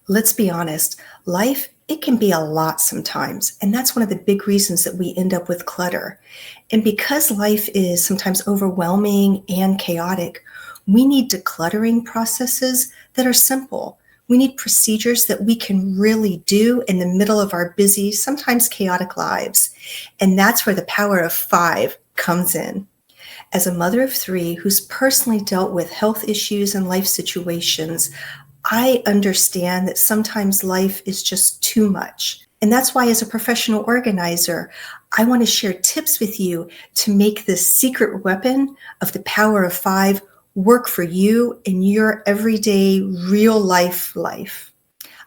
Let's be honest, life, it can be a lot sometimes. And that's one of the big reasons that we end up with clutter. And because life is sometimes overwhelming and chaotic, we need decluttering processes that are simple. We need procedures that we can really do in the middle of our busy, sometimes chaotic lives. And that's where the power of five comes in. As a mother of three who's personally dealt with health issues and life situations, I understand that sometimes life is just too much. And that's why, as a professional organizer, I want to share tips with you to make this secret weapon of the power of five work for you in your everyday, real life.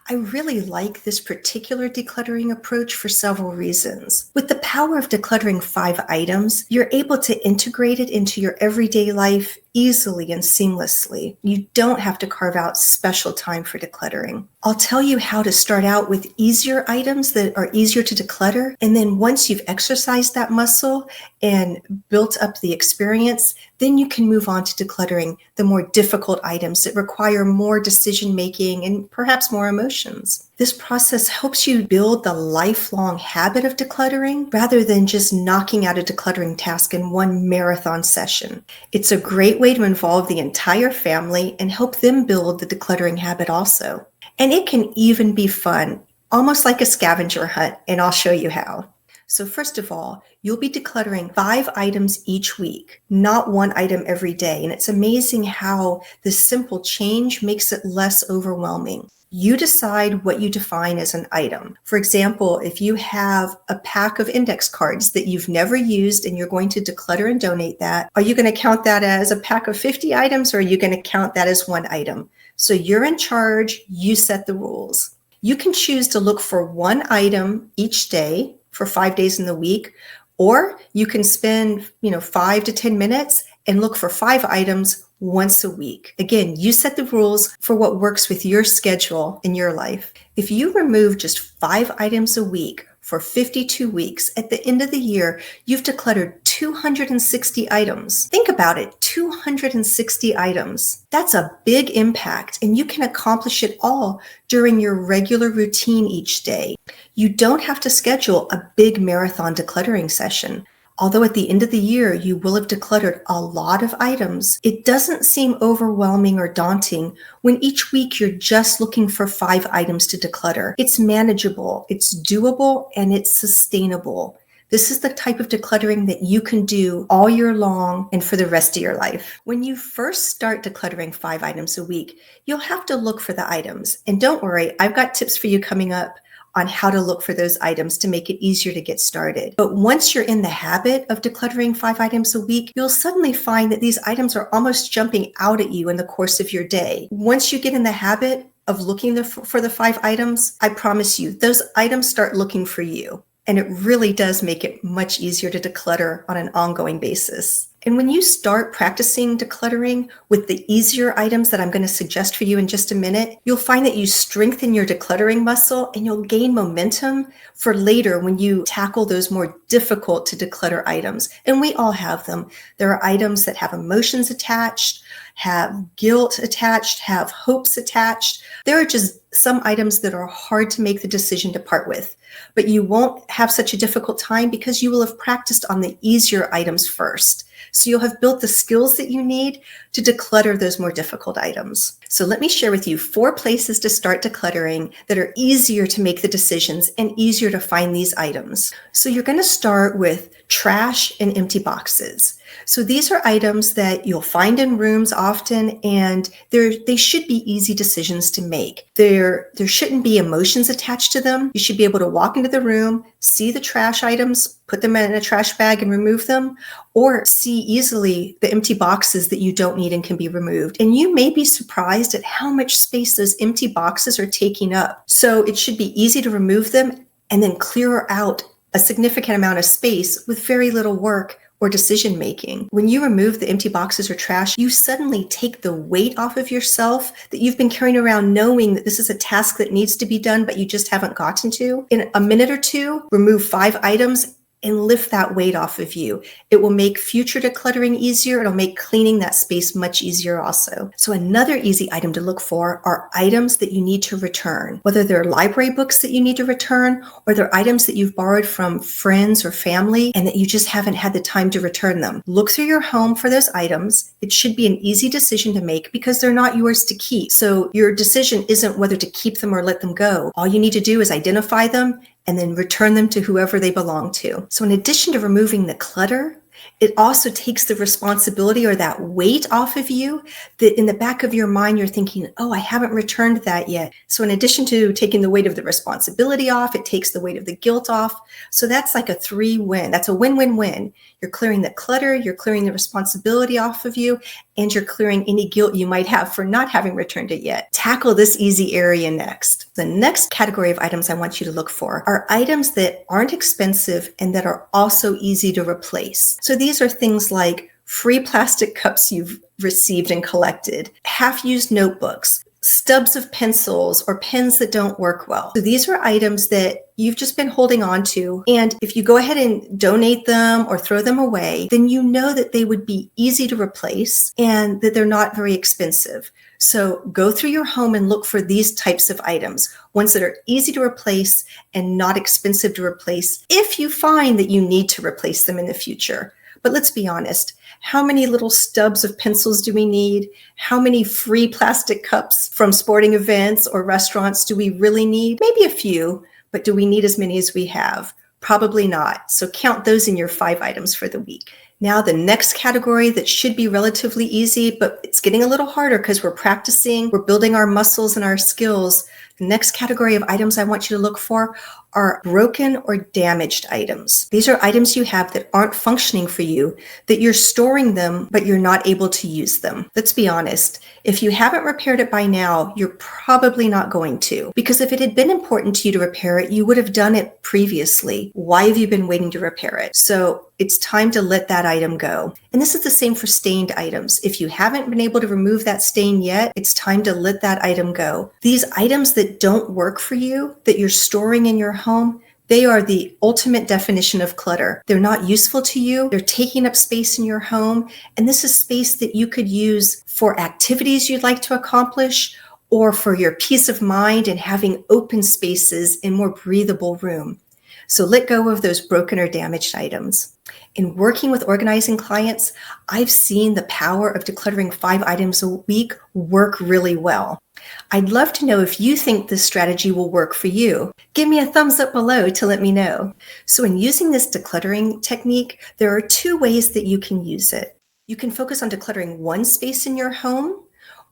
I really like this particular decluttering approach for several reasons. With the power of decluttering five items, you're able to integrate it into your everyday life easily and seamlessly. You don't have to carve out special time for decluttering. I'll tell you how to start out with easier items that are easier to declutter. And then once you've exercised that muscle and built up the experience, then you can move on to decluttering the more difficult items that require more decision making and perhaps more emotions. This process helps you build the lifelong habit of decluttering rather than just knocking out a decluttering task in one marathon session. It's a great way to involve the entire family and help them build the decluttering habit also. And it can even be fun, almost like a scavenger hunt, and I'll show you how. So first of all, you'll be decluttering five items each week, not one item every day. And it's amazing how this simple change makes it less overwhelming. You decide what you define as an item. For example, if you have a pack of index cards that you've never used and you're going to declutter and donate that, are you going to count that as a pack of 50 items or are you going to count that as one item? So you're in charge, you set the rules. You can choose to look for one item each day for 5 days in the week, or you can spend 5 to 10 minutes and look for five items once a week. Again, you set the rules for what works with your schedule in your life. If you remove just five items a week for 52 weeks, at the end of the year, you've decluttered 260 items. Think about it, 260 items. That's a big impact, and you can accomplish it all during your regular routine each day. You don't have to schedule a big marathon decluttering session. Although at the end of the year, you will have decluttered a lot of items, it doesn't seem overwhelming or daunting when each week you're just looking for five items to declutter. It's manageable, it's doable, and it's sustainable. This is the type of decluttering that you can do all year long and for the rest of your life. When you first start decluttering five items a week, you'll have to look for the items. And don't worry, I've got tips for you coming up on how to look for those items to make it easier to get started. But once you're in the habit of decluttering five items a week, you'll suddenly find that these items are almost jumping out at you in the course of your day. Once you get in the habit of looking for the five items, I promise you, those items start looking for you. And it really does make it much easier to declutter on an ongoing basis. And when you start practicing decluttering with the easier items that I'm going to suggest for you in just a minute, you'll find that you strengthen your decluttering muscle and you'll gain momentum for later when you tackle those more difficult to declutter items. And we all have them. There are items that have emotions attached, have guilt attached, have hopes attached. There are just some items that are hard to make the decision to part with. But you won't have such a difficult time because you will have practiced on the easier items first. So you'll have built the skills that you need to declutter those more difficult items. So let me share with you 4 places to start decluttering that are easier to make the decisions and easier to find these items. So you're going to start with trash and empty boxes. So these are items that you'll find in rooms often, and they should be easy decisions to make. There shouldn't be emotions attached to them. You should be able to walk into the room, see the trash items, put them in a trash bag and remove them, or see easily the empty boxes that you don't need and can be removed. And you may be surprised at how much space those empty boxes are taking up. So it should be easy to remove them and then clear out a significant amount of space with very little work or decision making. When you remove the empty boxes or trash, you suddenly take the weight off of yourself that you've been carrying around knowing that this is a task that needs to be done, but you just haven't gotten to. In a minute or two, remove 5 items and lift that weight off of you. It will make future decluttering easier. It'll make cleaning that space much easier also. So another easy item to look for are items that you need to return, whether they're library books that you need to return or they're items that you've borrowed from friends or family and that you just haven't had the time to return them. Look through your home for those items. It should be an easy decision to make because they're not yours to keep. So your decision isn't whether to keep them or let them go. All you need to do is identify them and then return them to whoever they belong to. So in addition to removing the clutter, it also takes the responsibility or that weight off of you that in the back of your mind, you're thinking, oh, I haven't returned that yet. So in addition to taking the weight of the responsibility off, it takes the weight of the guilt off. So that's like a 3-win. That's a win-win-win. You're clearing the clutter, you're clearing the responsibility off of you, and you're clearing any guilt you might have for not having returned it yet. Tackle this easy area next. The next category of items I want you to look for are items that aren't expensive and that are also easy to replace. So these are things like free plastic cups you've received and collected, half-used notebooks, stubs of pencils or pens that don't work well. So these are items that you've just been holding on to. And if you go ahead and donate them or throw them away, then you know that they would be easy to replace and that they're not very expensive. So go through your home and look for these types of items, ones that are easy to replace and not expensive to replace if you find that you need to replace them in the future. But let's be honest. How many little stubs of pencils do we need? How many free plastic cups from sporting events or restaurants do we really need? Maybe a few, but do we need as many as we have? Probably not. So count those in your 5 items for the week. Now, the next category that should be relatively easy, but it's getting a little harder because we're practicing, we're building our muscles and our skills. The next category of items I want you to look for are broken or damaged items. These are items you have that aren't functioning for you, that you're storing them, but you're not able to use them. Let's be honest. If you haven't repaired it by now, you're probably not going to. Because if it had been important to you to repair it, you would have done it previously. Why have you been waiting to repair it? So it's time to let that item go. And this is the same for stained items. If you haven't been able to remove that stain yet, it's time to let that item go. These items that don't work for you, that you're storing in your home, they are the ultimate definition of clutter. They're not useful to you. They're taking up space in your home. And this is space that you could use for activities you'd like to accomplish or for your peace of mind and having open spaces in more breathable room. So let go of those broken or damaged items. In working with organizing clients, I've seen the power of decluttering 5 items a week work really well. I'd love to know if you think this strategy will work for you. Give me a thumbs up below to let me know. So in using this decluttering technique, there are 2 ways that you can use it. You can focus on decluttering one space in your home,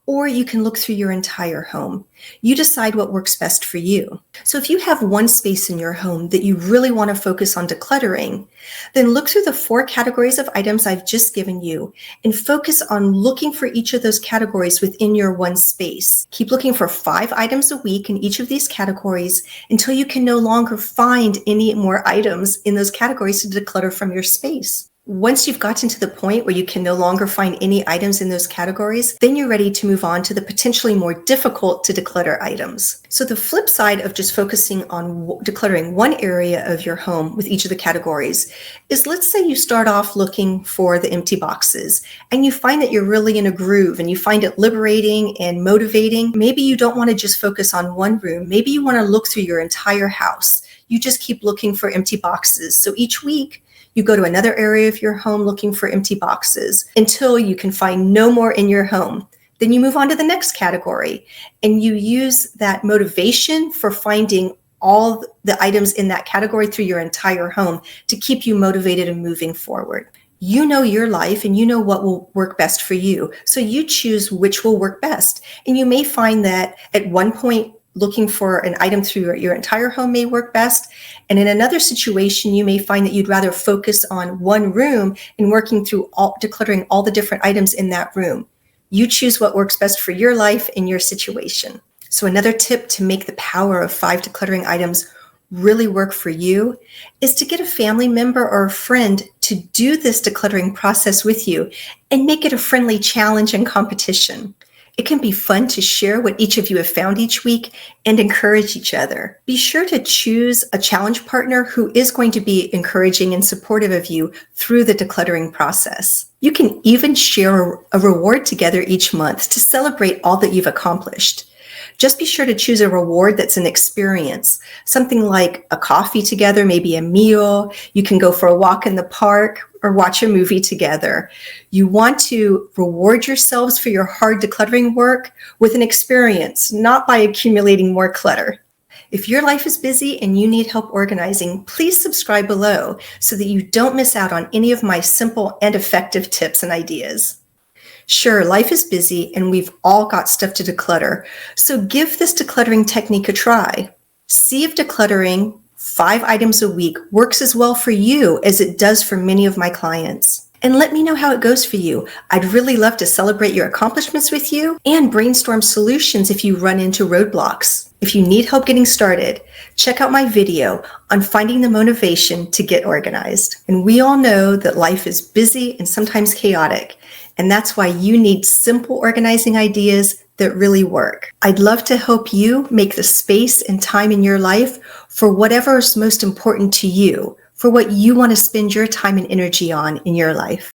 or you can look through your entire home. You decide what works best for you. So if you have one space in your home that you really want to focus on decluttering, then look through the 4 categories of items I've just given you and focus on looking for each of those categories within your one space. Keep looking for 5 items a week in each of these categories until you can no longer find any more items in those categories to declutter from your space. Once you've gotten to the point where you can no longer find any items in those categories, then you're ready to move on to the potentially more difficult to declutter items. So the flip side of just focusing on decluttering one area of your home with each of the categories is, let's say you start off looking for the empty boxes and you find that you're really in a groove and you find it liberating and motivating. Maybe you don't want to just focus on one room. Maybe you want to look through your entire house. You just keep looking for empty boxes. So each week, you go to another area of your home looking for empty boxes until you can find no more in your home. Then you move on to the next category and you use that motivation for finding all the items in that category through your entire home to keep you motivated and moving forward. You know your life and you know what will work best for you. So you choose which will work best. And you may find that at one point, looking for an item through your entire home may work best. And in another situation, you may find that you'd rather focus on one room and working through decluttering all the different items in that room. You choose what works best for your life and your situation. So another tip to make the power of 5 decluttering items really work for you is to get a family member or a friend to do this decluttering process with you and make it a friendly challenge and competition. It can be fun to share what each of you have found each week and encourage each other. Be sure to choose a challenge partner who is going to be encouraging and supportive of you through the decluttering process. You can even share a reward together each month to celebrate all that you've accomplished. Just be sure to choose a reward that's an experience, something like a coffee together, maybe a meal. You can go for a walk in the park or watch a movie together. You want to reward yourselves for your hard decluttering work with an experience, not by accumulating more clutter. If your life is busy and you need help organizing, please subscribe below so that you don't miss out on any of my simple and effective tips and ideas. Sure, life is busy and we've all got stuff to declutter, so give this decluttering technique a try. See if decluttering 5 items a week works as well for you as it does for many of my clients. And let me know how it goes for you. I'd really love to celebrate your accomplishments with you and brainstorm solutions if you run into roadblocks. If you need help getting started, check out my video on finding the motivation to get organized. And we all know that life is busy and sometimes chaotic, and that's why you need simple organizing ideas that really work. I'd love to help you make the space and time in your life for whatever is most important to you, for what you want to spend your time and energy on in your life.